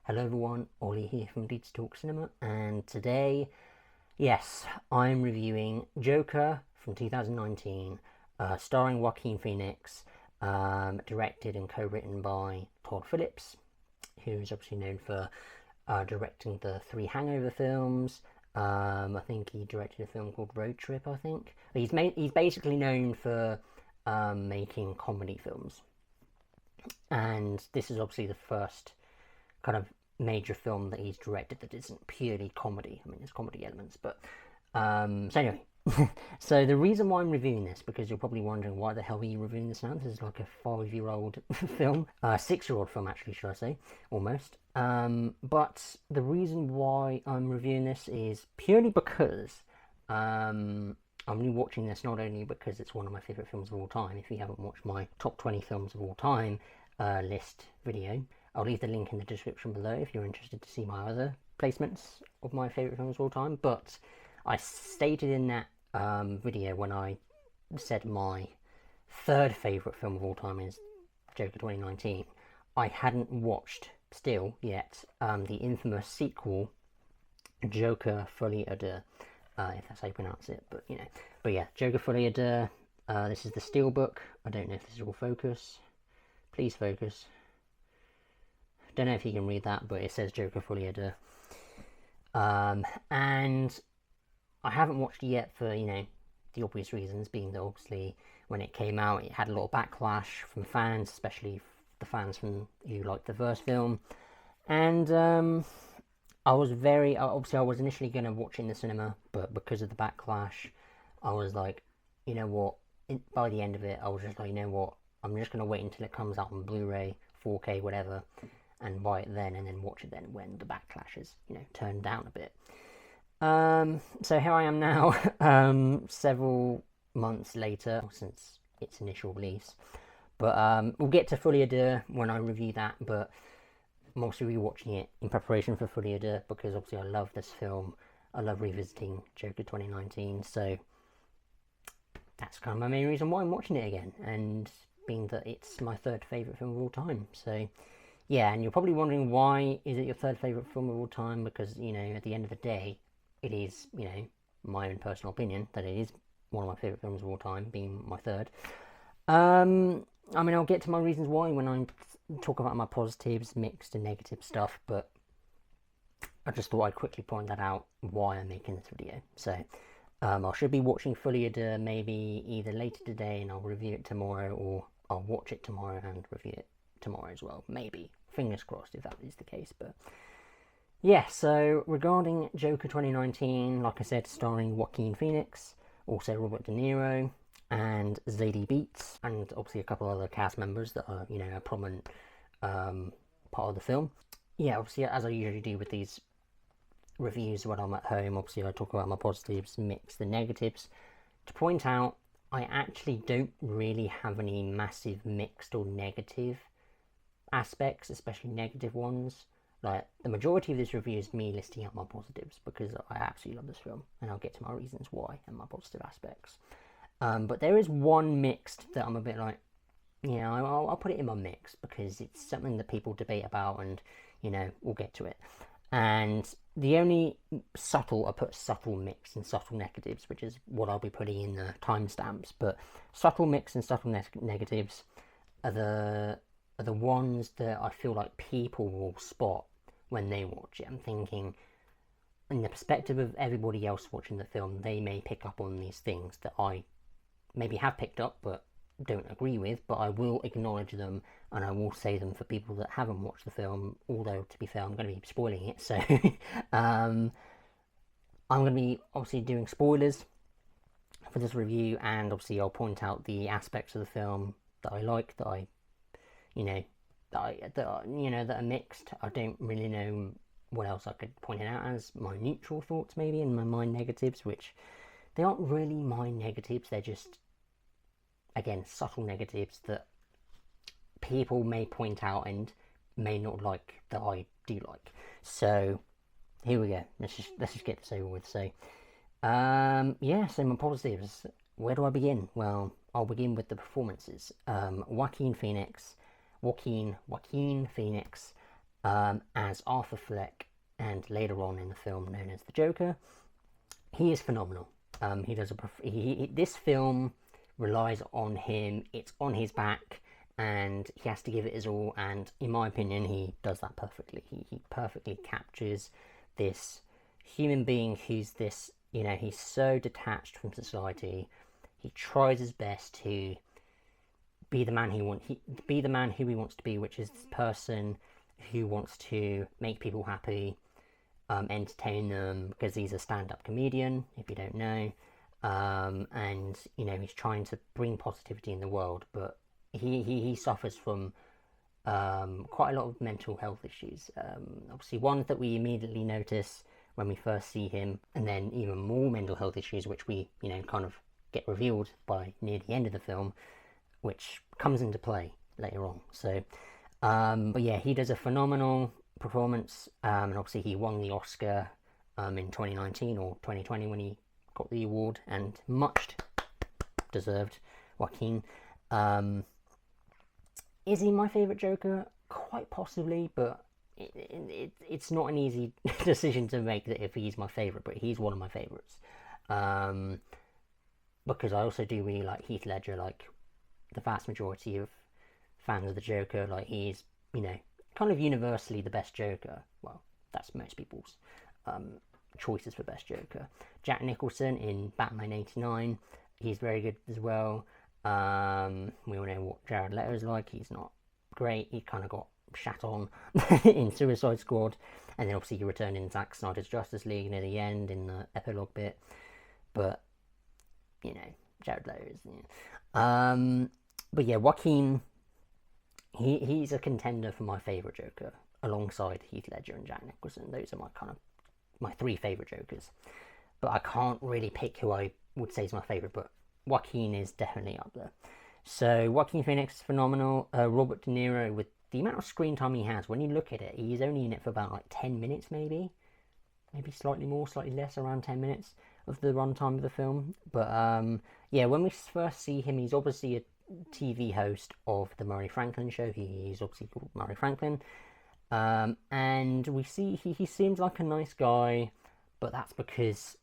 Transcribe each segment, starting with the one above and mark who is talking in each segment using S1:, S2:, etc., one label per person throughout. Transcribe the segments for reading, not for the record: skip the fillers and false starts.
S1: Hello everyone, Ollie here from ℽ𝕧𝕗𝕋, and today, yes, I'm reviewing Joker from 2019, starring Joaquin Phoenix, directed and co-written by Todd Phillips, who's obviously known for directing the 3 Hangover films. I think he directed a film called Road Trip, I think. He's basically known for making comedy films. And this is obviously the first kind of major film that he's directed that isn't purely comedy. I mean, there's comedy elements, but so anyway. So the reason why I'm reviewing this, because you're probably wondering why the hell are you reviewing this now? This is like a 5-year-old film, 6-year-old film actually, should I say, almost. But the reason why I'm reviewing this is purely because I'm rewatching this not only because it's one of my favourite films of all time. If you haven't watched my top 20 films of all time list video, I'll leave the link in the description below if you're interested to see my other placements of my favourite films of all time. But I stated in that video, when I said my third favourite film of all time is Joker 2019, I hadn't watched still yet the infamous sequel, Joker ℚ𝕀𝕏𝕀, if that's how you pronounce it, but you know. But yeah, Joker ℚ𝕀𝕏𝕀, this is the Steelbook. I don't know if this will focus. Please focus. Don't know if you can read that, but it says Joker ℚ𝕀𝕏𝕀. And I haven't watched it yet for, you know, the obvious reasons, being that obviously when it came out it had a lot of backlash from fans, especially the fans who liked the first film. And I was initially going to watch it in the cinema, but because of the backlash, I was like, you know what, by the end of it, I was just like, you know what, I'm just going to wait until it comes out on Blu-ray, 4K, whatever, and buy it then, and then watch it then when the backlash is, you know, turned down a bit. So here I am now, several months later since its initial release. But we'll get to ℚ𝕀𝕏𝕀 when I review that, but I'm also rewatching it in preparation for ℚ𝕀𝕏𝕀 because obviously I love this film. I love revisiting Joker 2019, so that's kind of my main reason why I'm watching it again, and being that it's my third favourite film of all time. So yeah, and you're probably wondering, why is it your third favourite film of all time? Because, you know, at the end of the day, it is, you know, my own personal opinion that it is one of my favourite films of all time, being my third. I mean, I'll get to my reasons why when I talk about my positives, mixed and negative stuff, but I just thought I'd quickly point that out, why I'm making this video. So I should be watching ℚ𝕀𝕏𝕀 maybe either later today and I'll review it tomorrow, or I'll watch it tomorrow and review it tomorrow as well. Maybe. Fingers crossed if that is the case. But yeah, so regarding Joker 2019, like I said, starring Joaquin Phoenix, also Robert De Niro, and Zazie Beetz, and obviously a couple other cast members that are, you know, a prominent part of the film. Yeah, obviously, as I usually do with these reviews when I'm at home, obviously I talk about my positives, mix the negatives. To point out, I actually don't really have any massive mixed or negative aspects, especially negative ones. Like, the majority of this review is me listing out my positives, because I absolutely love this film, and I'll get to my reasons why and my positive aspects. But there is one mixed that I'm a bit like, yeah, I'll put it in my mix, because it's something that people debate about, and, you know, we'll get to it. And the only subtle, I put subtle mix and subtle negatives, which is what I'll be putting in the timestamps, but subtle mix and subtle negatives are the ones that I feel like people will spot when they watch it. I'm thinking, in the perspective of everybody else watching the film, they may pick up on these things that I maybe have picked up but don't agree with, but I will acknowledge them and I will say them for people that haven't watched the film, although to be fair, I'm going to be spoiling it, so I'm going to be obviously doing spoilers for this review, and obviously I'll point out the aspects of the film that I like, that I, you know, that are mixed. I don't really know what else I could point it out as. My neutral thoughts maybe, and my negatives, which they aren't really my negatives, they're just, again, subtle negatives that people may point out and may not like, that I do like. So here we go. Let's just get this over with. So yeah, so my positives. Where do I begin? Well, I'll begin with the performances. Joaquin Phoenix as Arthur Fleck, and later on in the film known as the Joker. He is phenomenal. He does this film relies on him. It's on his back, and he has to give it his all. And in my opinion, he does that perfectly. He perfectly captures this human being who's this, he's so detached from society. He tries his best to be the man be the man who he wants to be, which is this person who wants to make people happy, entertain them, because he's a stand-up comedian, if you don't know, and he's trying to bring positivity in the world, but he suffers from quite a lot of mental health issues. Obviously, ones that we immediately notice when we first see him, and then even more mental health issues, which we kind of get revealed by near the end of the film, which comes into play later on. So, but yeah, he does a phenomenal performance, and obviously he won the Oscar in 2019 or 2020 when he got the award, and much deserved. Joaquin. Is he my favourite Joker? Quite possibly, but it's not an easy decision to make that if he's my favourite, but he's one of my favourites. Because I also do really like Heath Ledger, like the vast majority of fans of the Joker, like he's, kind of universally the best Joker. Well, that's most people's choices for best Joker. Jack Nicholson in Batman 89, he's very good as well. We all know what Jared Leto's like. He's not great. He kind of got shat on in Suicide Squad, and then obviously he returned in Zack Snyder's Justice League near the end in the epilogue bit. But Jared Leto is. But yeah, Joaquin, he's a contender for my favourite Joker, alongside Heath Ledger and Jack Nicholson. Those are my three favourite Jokers. But I can't really pick who I would say is my favourite, but Joaquin is definitely up there. So Joaquin Phoenix is phenomenal. Robert De Niro, with the amount of screen time he has, when you look at it, he's only in it for about 10 minutes maybe slightly more, slightly less, around 10 minutes of the runtime of the film. But yeah, when we first see him, he's obviously a TV host of the Murray Franklin show. He's obviously called Murray Franklin, and we see he seems like a nice guy, but that's because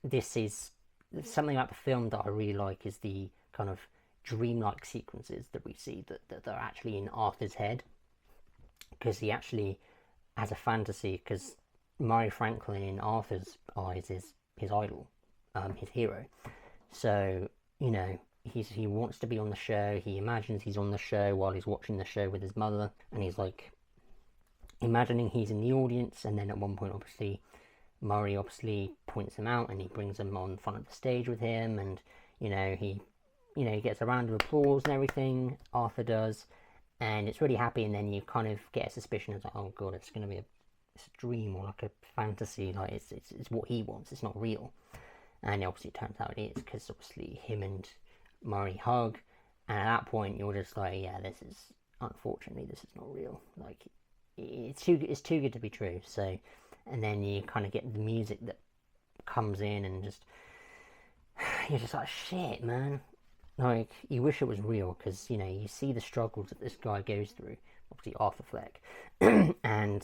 S1: this is something about the film that I really like, is the kind of dreamlike sequences that we see that are actually in Arthur's head, because he actually has a fantasy, because Murray Franklin in Arthur's eyes is his idol, his hero. So he wants to be on the show. He imagines he's on the show while he's watching the show with his mother, and he's like imagining he's in the audience. And then at one point, obviously, Murray points him out, and he brings him on front of the stage with him, and he gets a round of applause and everything. Arthur does, and it's really happy. And then you kind of get a suspicion of oh god, it's going to be a dream or like a fantasy, like it's what he wants, it's not real. And obviously it turns out it is, because obviously him and Murray hug, and at that point you're just like, yeah, this is not real, like it's too good to be true. So, and then you kind of get the music that comes in, and just you're just like, shit, man, like you wish it was real, because you see the struggles that this guy goes through, obviously Arthur Fleck, and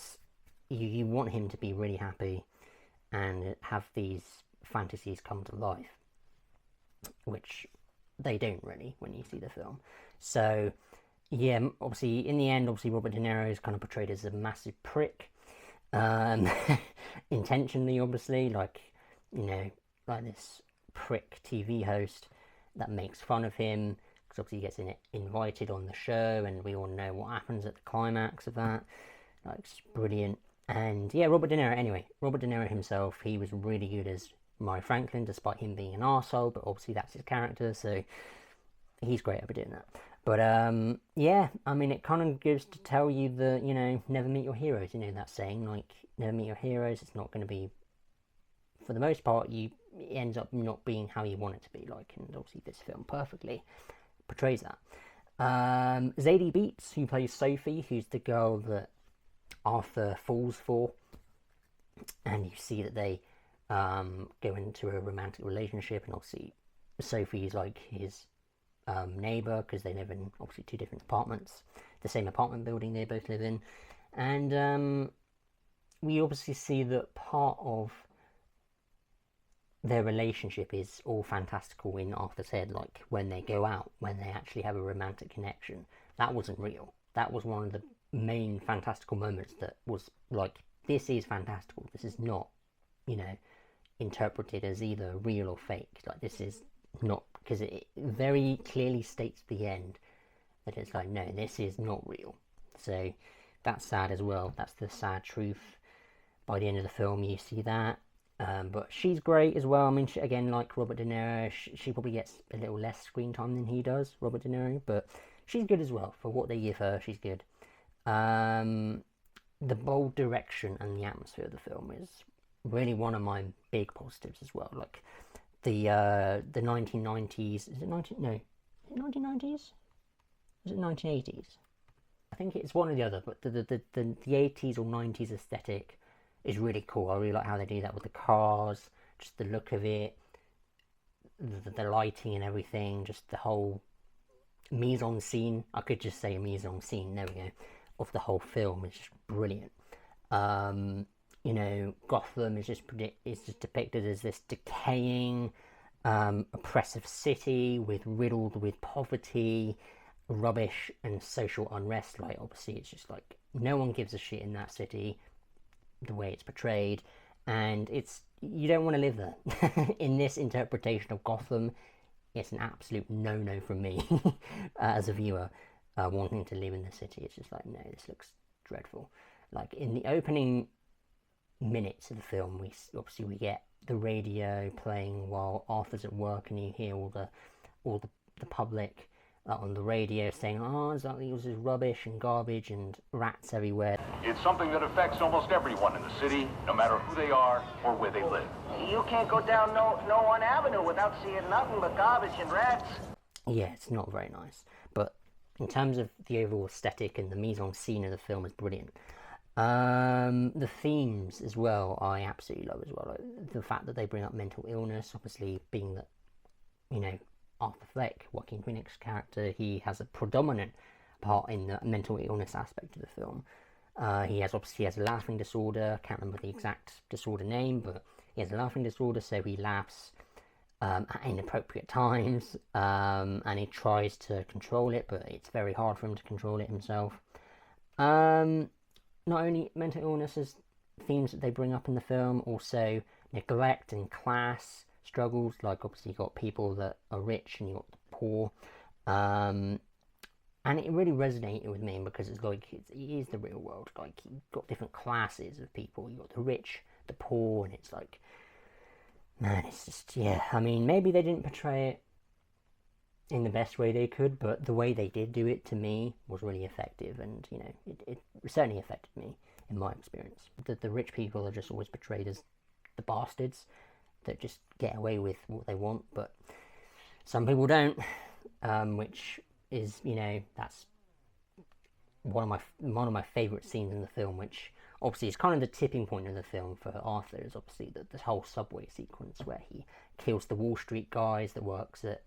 S1: you want him to be really happy and have these fantasies come to life, which they don't really when you see the film. So yeah, obviously in the end, Robert De Niro is kind of portrayed as a massive prick, intentionally, obviously, like this prick TV host that makes fun of him, because obviously he gets invited on the show, and we all know what happens at the climax of that. Like, it's brilliant. And yeah, Robert De Niro himself, he was really good as Murray Franklin, despite him being an arsehole, but obviously that's his character, so he's great at doing that. But yeah, I mean, it kind of goes to tell you that, never meet your heroes, that saying, like, never meet your heroes. It's not going to be, for the most part, it ends up not being how you want it to be, like, and obviously this film perfectly portrays that. Zadie Beetz, who plays Sophie, who's the girl that Arthur falls for, and you see that they go into a romantic relationship, and obviously Sophie's like his neighbour, because they live in obviously two different apartments, the same apartment building they both live in, And we obviously see that part of their relationship is all fantastical in Arthur's head, like when they go out, when they actually have a romantic connection. That wasn't real. That was one of the main fantastical moments that was like, this is fantastical. This is not, you know, interpreted as either real or fake. Like, this is not, because it very clearly states at the end that it's like, no, this is not real. So that's sad as well. That's the sad truth. By the end of the film, you see that. But she's great as well. I mean, again, like Robert De Niro, she probably gets a little less screen time than he does, Robert De Niro, but she's good as well. For what they give her, she's good. The bold direction and the atmosphere of the film is really one of my big positives as well. Like the 1990s, is it 1990s? Is it 1980s? I think it's one or the other, but the 80s or 90s aesthetic is really cool. I really like how they do that with the cars, just the look of it, the lighting and everything, just the whole mise-en-scene. I could just say mise-en-scene, there we go, of the whole film is just brilliant. You know, Gotham is just depicted as this decaying, oppressive city riddled with poverty, rubbish, and social unrest. Like, obviously, it's just like no one gives a shit in that city, the way it's portrayed, and you don't want to live there. In this interpretation of Gotham, it's an absolute no-no from me as a viewer, wanting to live in the city. It's just like, no, this looks dreadful. Like, in the opening minutes of the film, we get the radio playing while Arthur's at work, and you hear all the public on the radio saying, oh, it's like this is rubbish and garbage and rats everywhere.
S2: It's something that affects almost everyone in the city, no matter who they are or where they live.
S3: You can't go down no one avenue without seeing nothing but garbage and rats.
S1: Yeah, it's not very nice. But in terms of the overall aesthetic and the mise-en-scene of the film is brilliant. The themes as well, I absolutely love as well. Like, the fact that they bring up mental illness, obviously being that, you know, Arthur Fleck, Joaquin Phoenix's character, he has a predominant part in the mental illness aspect of the film. He has a laughing disorder. Can't remember the exact disorder name, but he has a laughing disorder, so he laughs at inappropriate times, and he tries to control it, but it's very hard for him to control it himself. Not only mental illness as themes that they bring up in the film, also neglect and class struggles. Like, obviously you got people that are rich and you got the poor, and it really resonated with me because it's like it is the real world. Like, you've got different classes of people. You got the rich, the poor, and it's like, man, it's just, yeah. I mean, maybe they didn't portray it in the best way they could, but the way they did do it, to me, was really effective, and, you know, it certainly affected me in my experience. The rich people are just always portrayed as the bastards that just get away with what they want, but some people don't, which is, you know, that's one of my favourite scenes in the film, which obviously is kind of the tipping point of the film for Arthur, is obviously the whole subway sequence where he kills the Wall Street guys that works at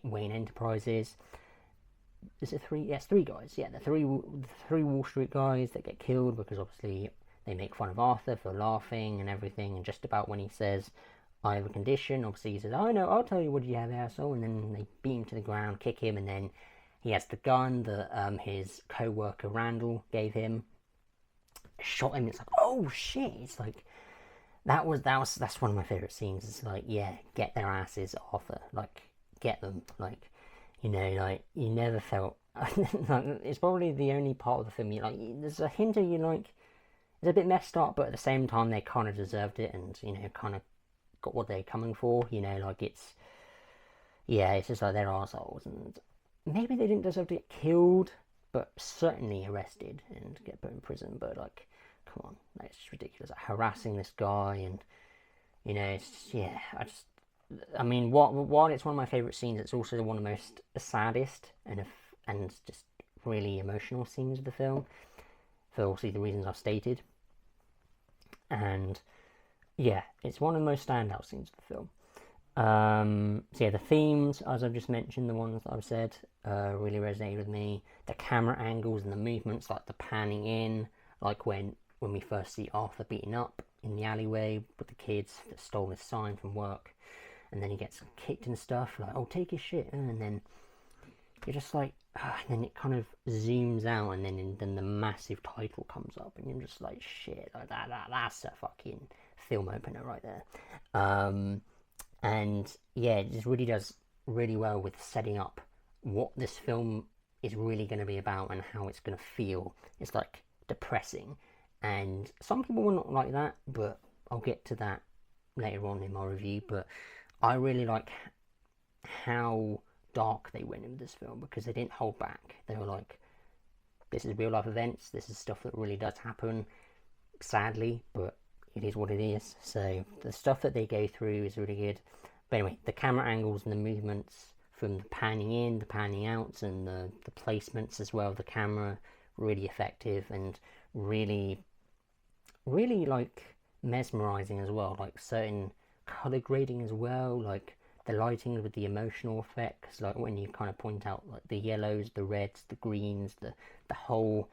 S1: Wayne Enterprises. Is it three? Yes, three guys. Yeah, the three Wall Street guys that get killed because obviously they make fun of Arthur for laughing and everything, and just about when he says, I have a condition, obviously he says, oh no, I'll tell you what you have, asshole, and then they beat him to the ground, kick him, and then he has the gun that his co-worker Randall gave him, shot him. It's like, oh shit, it's like, that's one of my favourite scenes. It's like, yeah, get their asses, Arthur, like, get them, like, you know, like, you never felt, like, it's probably the only part of the film you like, there's a hint of, you like, it's a bit messed up, but at the same time they kind of deserved it, and, you know, kind of got what they're coming for, you know, like, it's, yeah, it's just like they're assholes, and maybe they didn't deserve to get killed, but certainly arrested and get put in prison. But like, come on, that's just ridiculous. Like, harassing this guy, and, you know, it's just, yeah, I mean, while it's one of my favourite scenes, it's also one of the most saddest and just really emotional scenes of the film, for obviously the reasons I've stated. And yeah, it's one of the most standout scenes of the film. So yeah, the themes, as I've just mentioned, the ones that I've said, really resonated with me. The camera angles and the movements, like the panning in Like when we first see Arthur beaten up in the alleyway with the kids that stole his sign from work, and then he gets kicked and stuff, like, oh, take his shit, and then you're just like, and then it kind of zooms out, and then the massive title comes up, and you're just like, shit, like that's a fucking film opener right there. And yeah, it just really does really well with setting up what this film is really going to be about and how it's going to feel. It's like depressing, and some people will not like that, but I'll get to that later on in my review. But I really like how dark they went in this film, because they didn't hold back. They were like, this is real life events, this is stuff that really does happen, sadly, but it is what it is. So the stuff that they go through is really good. But anyway, the camera angles and the movements from the panning in, the panning out, and the placements as well of the camera, really effective and really like mesmerizing as well. Like certain color grading as well, like the lighting with the emotional effects, like when you kind of point out like the yellows, the reds, the greens, the whole,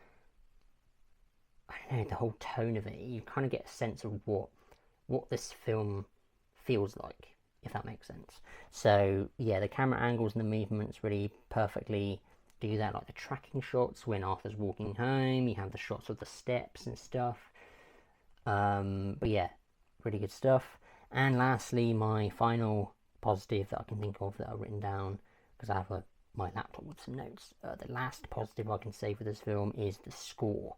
S1: I don't know, the whole tone of it. You kind of get a sense of what this film feels like, if that makes sense. So yeah, the camera angles and the movements really perfectly do that, like the tracking shots when Arthur's walking home, you have the shots of the steps and stuff. But yeah, really good stuff. And lastly, my final positive that I can think of that I've written down, because I have my laptop with some notes. The last positive I can say for this film is the score.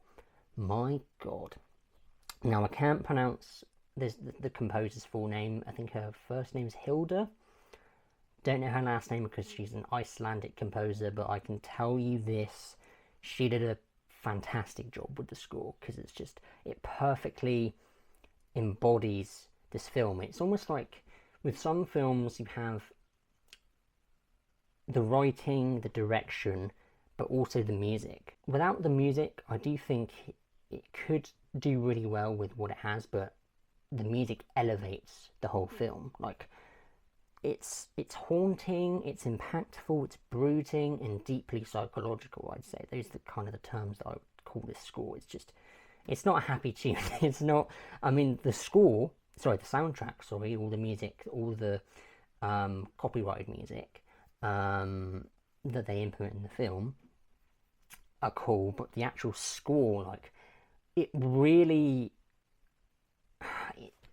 S1: My god. Now I can't pronounce the composer's full name. I think her first name is Hilda. Don't know her last name because she's an Icelandic composer, but I can tell you this, she did a fantastic job with the score, because it's just, it perfectly embodies this film. It's almost like with some films you have the writing, the direction, but also the music. Without the music, I do think it could do really well with what it has, but the music elevates the whole film. Like, it's haunting, it's impactful, it's brooding, and deeply psychological, I'd say. Those are the kind of the terms that I would call this score. It's just, it's not a happy tune. It's not, I mean, the soundtrack, all the music, all the copyrighted music that they implement in the film are cool, but the actual score, like, it really,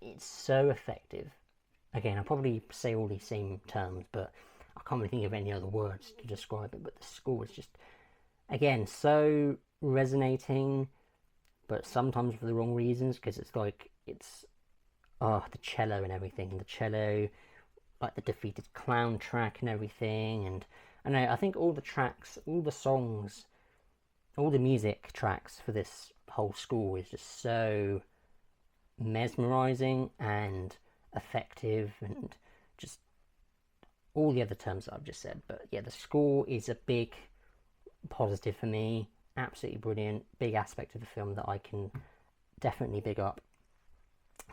S1: it's so effective. Again, I probably say all these same terms, but I can't really think of any other words to describe it. But the score is just, again, so resonating, but sometimes for the wrong reasons, because it's like, it's, the cello and everything. The cello, like the Defeated Clown track and everything. And I think all the tracks, all the songs, all the music tracks for this whole score is just so mesmerizing and effective, and just all the other terms that I've just said. But yeah, the score is a big positive for me. Absolutely brilliant, big aspect of the film that I can definitely big up.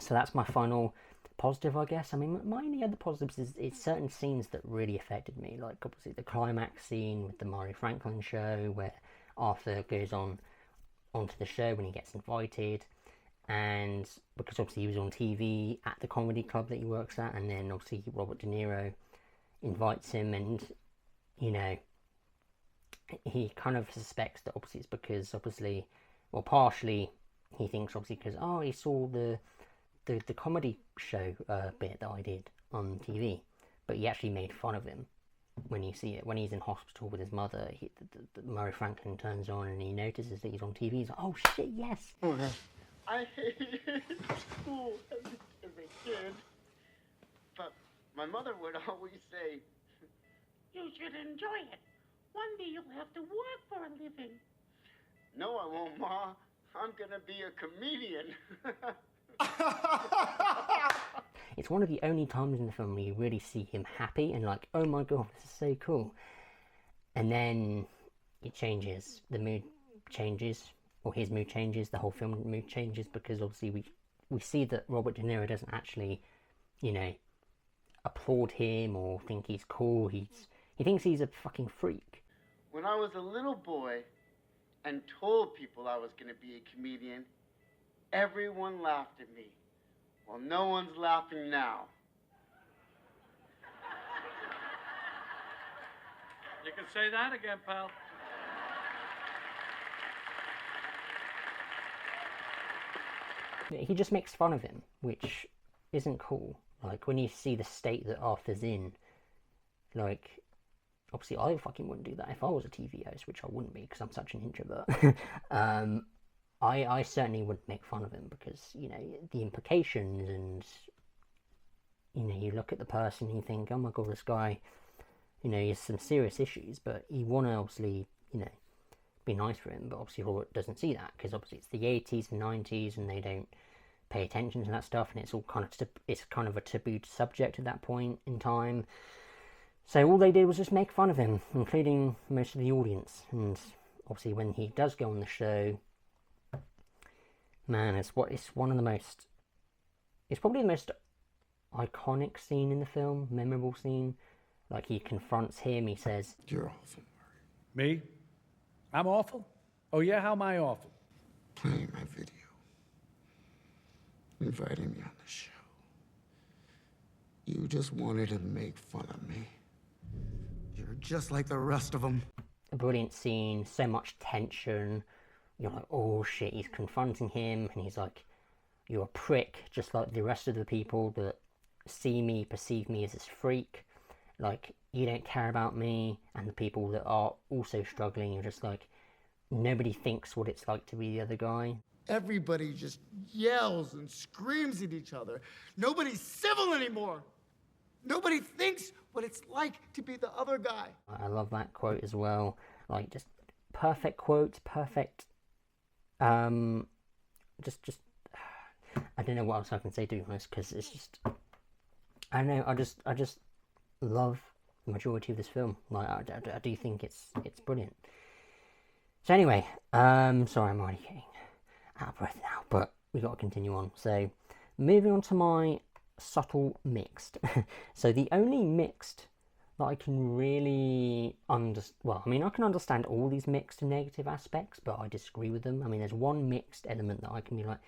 S1: So that's my final positive, I guess. I mean, my only other positives is certain scenes that really affected me, like obviously the climax scene with the Murray Franklin show, where Arthur goes onto the show when he gets invited, and because obviously he was on TV at the comedy club that he works at, and then obviously Robert De Niro invites him, and you know, he kind of suspects that obviously it's because partially he thinks obviously because he saw the comedy show bit that I did on TV, but he actually made fun of him when you see it, when he's in hospital with his mother. The Murray Franklin turns on and he notices that he's on TV. He's like, oh shit, yes.
S4: I hated school as a kid, but my mother would always say,
S5: you should enjoy it. One day you'll have to work for a living.
S4: No, I won't, Ma. I'm gonna be a comedian.
S1: It's one of the only times in the film where you really see him happy and like, oh my god, this is so cool. And then it changes, the mood changes, or his mood changes, the whole film mood changes, because obviously we see that Robert De Niro doesn't actually, you know, applaud him or think he's cool. He thinks he's a fucking freak.
S4: When I was a little boy, and told people I was going to be a comedian, everyone laughed at me. Well, no one's laughing now.
S6: You can say that again, pal.
S1: He just makes fun of him, which isn't cool. Like, when you see the state that Arthur's in, like, obviously I fucking wouldn't do that if I was a TV host, which I wouldn't be because I'm such an introvert. I certainly wouldn't make fun of him because, you know, the implications, and, you know, you look at the person and you think, oh my god, this guy, you know, he has some serious issues, but you want to obviously, you know, be nice for him, but obviously Hollywood doesn't see that because obviously it's the 80s and 90s and they don't pay attention to that stuff, and it's all it's kind of a taboo subject at that point in time. So all they did was just make fun of him, including most of the audience. And obviously when he does go on the show, man, it's one of the most, it's probably the most iconic scene in the film, memorable scene. Like, he confronts him, he says,
S7: "You're awful,
S6: Me? I'm awful? Oh yeah, how am I awful?
S7: playing my video, inviting me on the show. You just wanted to make fun of me. You're just like the rest of them."
S1: a brilliant scene, so much tension. You're like, oh shit, he's confronting him, and he's like, you're a prick, just like the rest of the people that see me, perceive me as this freak. Like, you don't care about me, and the people that are also struggling, you're just like, nobody thinks what it's like to be the other guy.
S7: Everybody just yells and screams at each other. Nobody's civil anymore. Nobody thinks what it's like to be the other guy.
S1: I love that quote as well. Like, just perfect quotes, perfect, just, I don't know what else I can say, to be honest, because it's just, I don't know, I just love the majority of this film. Like, I do think it's brilliant. So anyway, sorry, I'm already getting out of breath now, but we got to continue on. So, moving on to my subtle mixed. So the only mixed that I can really well, I mean, I can understand all these mixed and negative aspects, but I disagree with them. I mean, there's one mixed element that I can be like,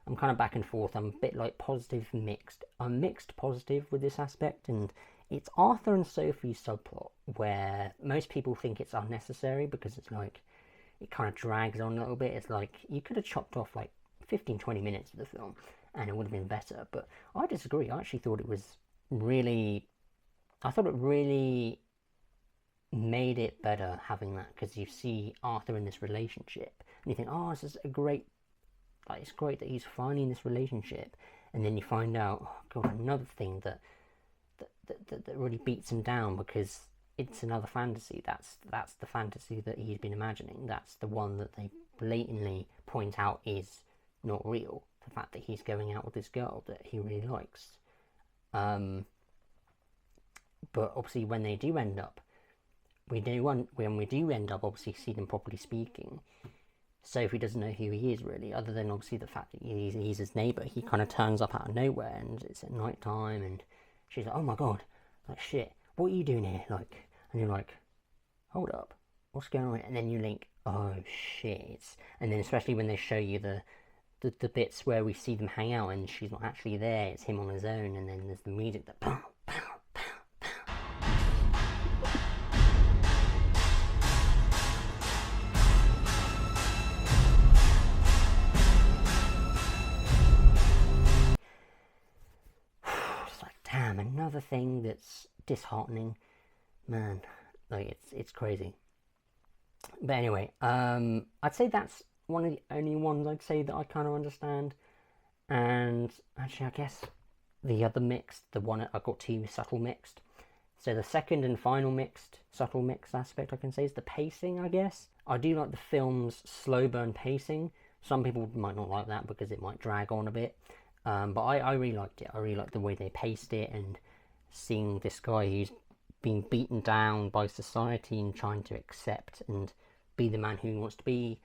S1: I'm kind of back and forth. I'm a bit like positive mixed. I'm mixed positive with this aspect, and it's Arthur and Sophie's subplot, where most people think it's unnecessary because it's like, it kind of drags on a little bit. It's like, you could have chopped off like 15-20 minutes of the film and it would have been better, but I disagree. I actually thought it was really, I thought it really made it better having that, because you see Arthur in this relationship and you think, oh, this is a great, like, it's great that he's finally in this relationship, and then you find out, oh god, another thing that really beats him down, because it's another fantasy. That's the fantasy that he's been imagining. That's the one that they blatantly point out is not real. The fact that he's going out with this girl that he really likes. But obviously when they do end up, when we do end up obviously see them properly speaking, Sophie doesn't know who he is really, other than obviously the fact that he's his neighbour. He kind of turns up out of nowhere, and it's at night time, and she's like, oh my god, like, shit, what are you doing here? Like, and you're like, hold up, what's going on? And then you think, oh shit. And then especially when they show you the bits where we see them hang out and she's not actually there, it's him on his own, and then there's the music that pow, pow, pow, pow. It's like, damn, another thing that's disheartening. Man, like, it's crazy. But anyway, I'd say that's one of the only ones I'd say that I kind of understand. And actually, I guess the other mixed, the one I've got two subtle mixed. So the second and final mixed, subtle mixed aspect I can say is the pacing, I guess. I do like the film's slow burn pacing. Some people might not like that because it might drag on a bit. But I really liked it. I really liked the way they paced it, and seeing this guy who's being beaten down by society and trying to accept and be the man who he wants to be,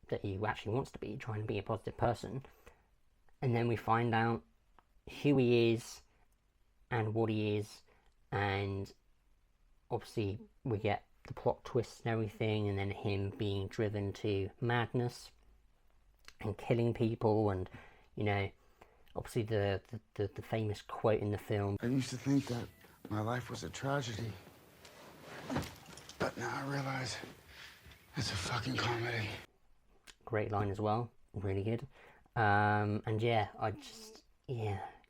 S1: that he actually wants to be, trying to be a positive person. And then we find out who he is and what he is, and obviously we get the plot twists and everything, and then him being driven to madness and killing people, and you know, obviously the famous quote in the film.
S8: I used to think that my life was a tragedy, but now I realize it's a fucking comedy.
S1: Great line as well, really good. And yeah,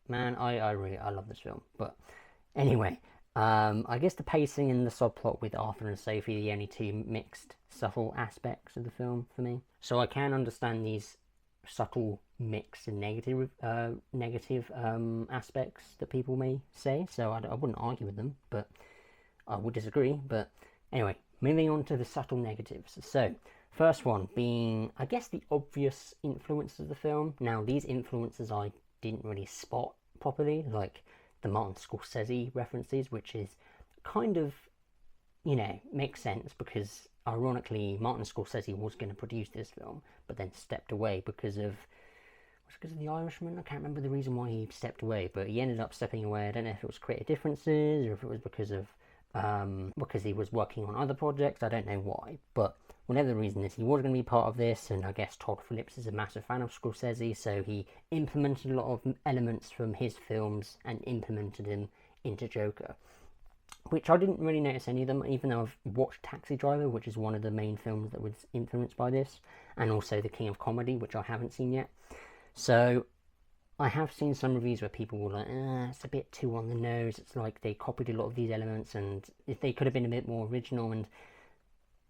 S1: man, I love this film. But anyway, I guess the pacing and the subplot with Arthur and Sophie are the only two mixed, subtle aspects of the film for me. So I can understand these subtle mixed and negative aspects that people may say. So I wouldn't argue with them, but I would disagree. But anyway, moving on to the subtle negatives. So first one being, I guess, the obvious influences of the film. Now, these influences I didn't really spot properly, like the Martin Scorsese references, which is kind of, you know, makes sense because, ironically, Martin Scorsese was going to produce this film, but then stepped away because of The Irishman. I can't remember the reason why he stepped away, but he ended up stepping away. I don't know if it was creative differences or if it was because he was working on other projects. I don't know why, but whatever the reason is, he was going to be part of this, and I guess Todd Phillips is a massive fan of Scorsese, so he implemented a lot of elements from his films and implemented them into Joker, which I didn't really notice any of them, even though I've watched Taxi Driver, which is one of the main films that was influenced by this, and also The King of Comedy, which I haven't seen yet. So I have seen some reviews where people were like, it's a bit too on the nose, it's like they copied a lot of these elements, and if they could have been a bit more original. And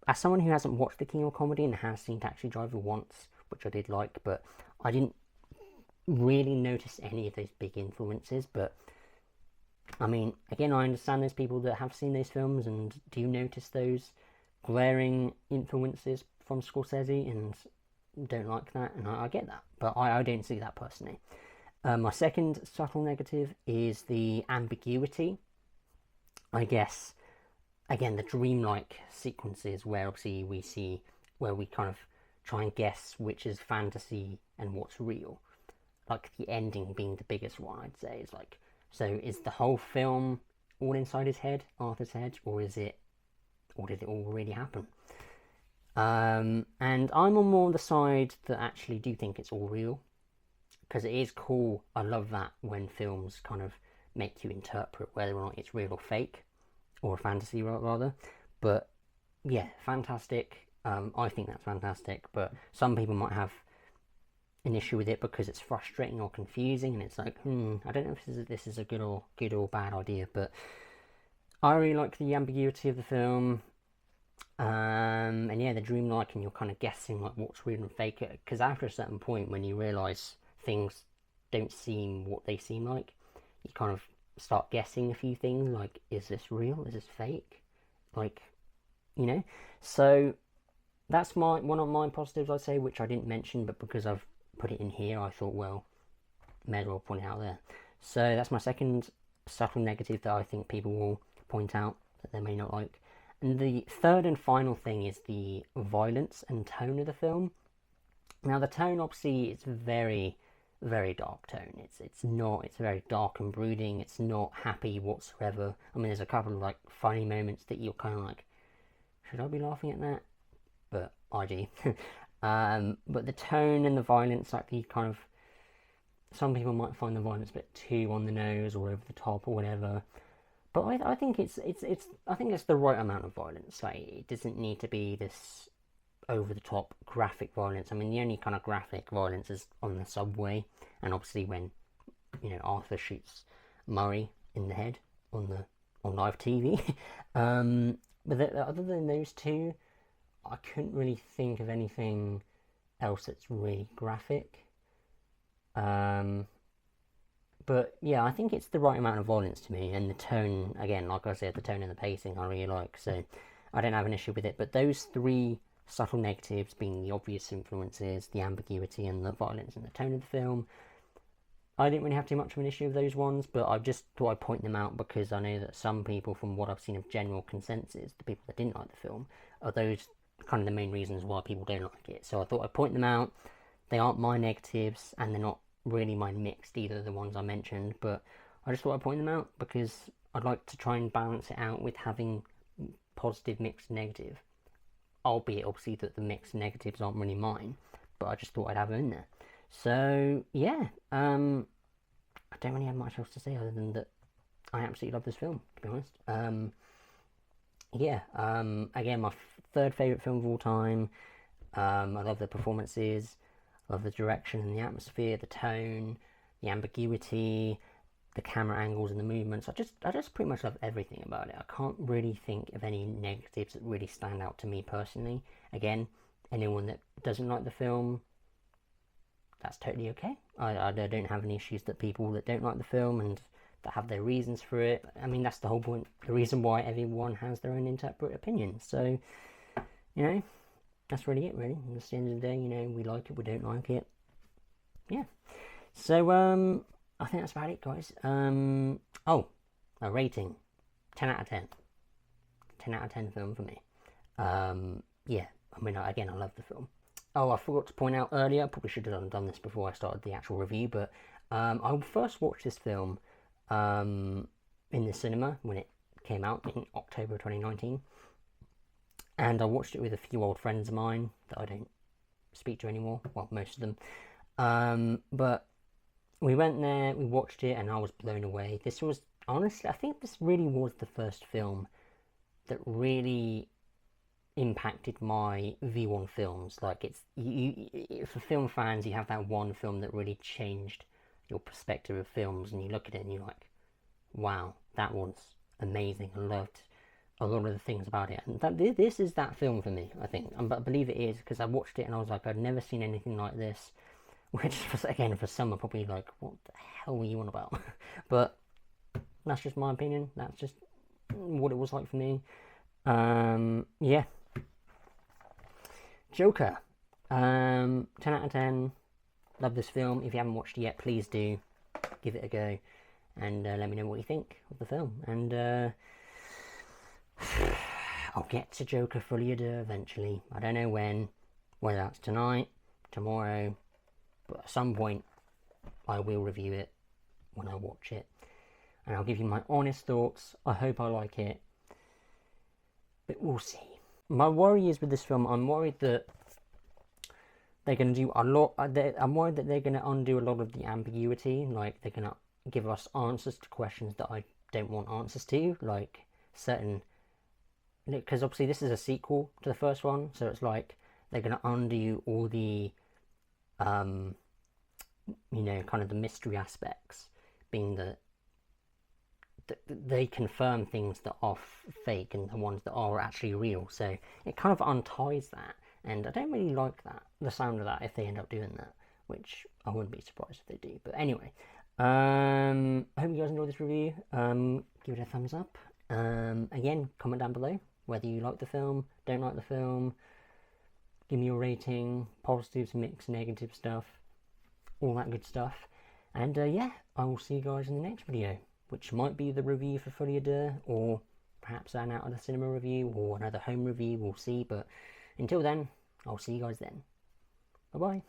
S1: as someone who hasn't watched The King of Comedy and has seen Taxi Driver once, which I did like, but I didn't really notice any of those big influences. But I mean, again, I understand there's people that have seen those films and do notice those glaring influences from Scorsese and don't like that, and I get that, but I don't see that personally. My second subtle negative is the ambiguity. I guess, again, the dreamlike sequences where obviously where we kind of try and guess which is fantasy and what's real. Like the ending being the biggest one, I'd say. Is like, so is the whole film all inside his head, Arthur's head, or did it all really happen? And I'm on more the side that actually do think it's all real, because it is cool. I love that when films kind of make you interpret whether or not it's real or fake, or a fantasy rather. But yeah, fantastic. I think that's fantastic, but some people might have an issue with it because it's frustrating or confusing, and it's like, I don't know if this is a good or bad idea. But I really like the ambiguity of the film. And yeah, the dreamlike, and you're kind of guessing like what's real and fake, because after a certain point when you realise things don't seem what they seem like, you kind of start guessing a few things, like, is this real, is this fake, like, you know. So that's one of my positives, I'd say, which I didn't mention, but because I've put it in here, I thought, well, may as well point it out there. So that's my second subtle negative that I think people will point out that they may not like. And the third and final thing is the violence and tone of the film. Now, the tone, obviously, it's very, very dark tone. It's very dark and brooding. It's not happy whatsoever. I mean, there's a couple of like funny moments that you're kind of like, should I be laughing at that? But I do. But the tone and the violence, like the kind of, some people might find the violence a bit too on the nose or over the top or whatever. But I think it's the right amount of violence. Like, it doesn't need to be this over the top graphic violence. I mean, the only kind of graphic violence is on the subway, and obviously when, you know, Arthur shoots Murray in the head on live TV. But other than those two, I couldn't really think of anything else that's really graphic. But yeah, I think it's the right amount of violence to me, and the tone, again, like I said, the tone and the pacing I really like, so I don't have an issue with it. But those three subtle negatives, being the obvious influences, the ambiguity, and the violence and the tone of the film, I didn't really have too much of an issue with those ones, but I just thought I'd point them out because I know that some people, from what I've seen of general consensus, the people that didn't like the film, are those kind of the main reasons why people don't like it. So I thought I'd point them out. They aren't my negatives, and they're not really mine mixed either, the ones I mentioned, but I just thought I'd point them out because I'd like to try and balance it out with having positive, mixed, negative. Albeit, obviously, that the mixed negatives aren't really mine, but I just thought I'd have them in there. So, yeah, I don't really have much else to say other than that I absolutely love this film, to be honest. Yeah, again, my third favourite film of all time. I love the performances, I love the direction and the atmosphere, the tone, the ambiguity, the camera angles and the movements. I just pretty much love everything about it. I can't really think of any negatives that really stand out to me personally. Again, anyone that doesn't like the film, that's totally okay. I don't have any issues that people that don't like the film and that have their reasons for it. I mean, that's the whole point, the reason why everyone has their own interpretive opinion. So, you know, that's really it, really. At the end of the day, you know, we like it, we don't like it. Yeah. So, I think that's about it, guys. Oh, a rating. 10 out of 10. 10 out of 10 film for me. Yeah, I mean, again, I love the film. Oh, I forgot to point out earlier, probably should have done this before I started the actual review, but I first watched this film in the cinema when it came out in October 2019. And I watched it with a few old friends of mine that I don't speak to anymore. Well, most of them. But we went there, we watched it, and I was blown away. This was, honestly, I think this really was the first film that really impacted my view on films. Like, it's, for film fans, you have that one film that really changed your perspective of films, and you look at it and you're like, wow, that was amazing. I loved a lot of the things about it, and this is that film for me, I think. I believe it is, because I watched it and I was like, I'd never seen anything like this, which, again, for some are probably like, what the hell were you on about? But that's just my opinion. That's just what it was like for me. Yeah. Joker. 10 out of 10. Love this film. If you haven't watched it yet, please do give it a go, and let me know what you think of the film. And I'll get to Joker ℚ𝕀𝕏 eventually. I don't know when, whether that's tonight, tomorrow, but at some point I will review it when I watch it, and I'll give you my honest thoughts. I hope I like it, but we'll see. My worry is with this film, I'm worried that they're going to do a lot. I'm worried that they're going to undo a lot of the ambiguity. Like, they're going to give us answers to questions that I don't want answers to, like certain, because obviously this is a sequel to the first one, so it's like they're going to undo all the you know, kind of the mystery aspects, being that they confirm things that are fake and the ones that are actually real. So it kind of unties that, and I don't really like that, the sound of that, if they end up doing that, which I wouldn't be surprised if they do. But anyway, I hope you guys enjoyed this review. Give it a thumbs up. Again, comment down below whether you like the film, don't like the film. Give me your rating, positives, mixed, negative stuff, all that good stuff. And yeah, I will see you guys in the next video, which might be the review for ℚ𝕀𝕏, or perhaps an out of the cinema review, or another home review, we'll see. But until then, I'll see you guys then. Bye bye.